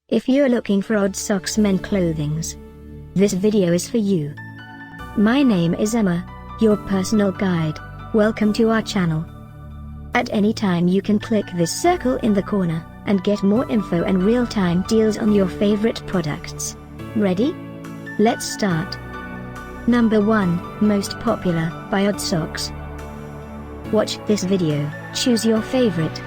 If you're looking for odd socks men clothings, this video is for you. My name is Emma, your personal guide. Welcome to our channel. At any time you can click this circle in the corner, and get more info and real-time deals on your favorite products. Ready? Let's start. Number 1, Most Popular, by Odd Socks. Watch this video, choose your favorite.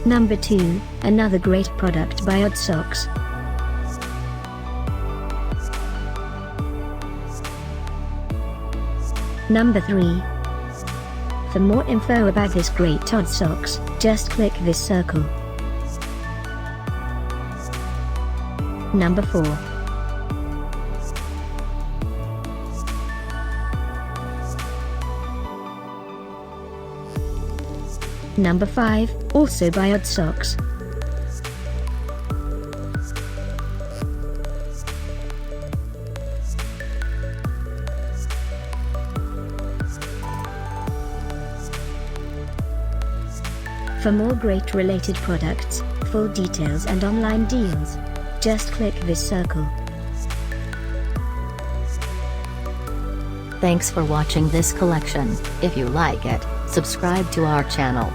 Number 2, another great product by Odd Socks. Number 3. For more info about this great Odd Socks, just click this circle. Number 4. Number 5, also by Odd Socks. For more great related products, full details and online deals, just click this circle. Thanks for watching this collection. If you like it, subscribe to our channel.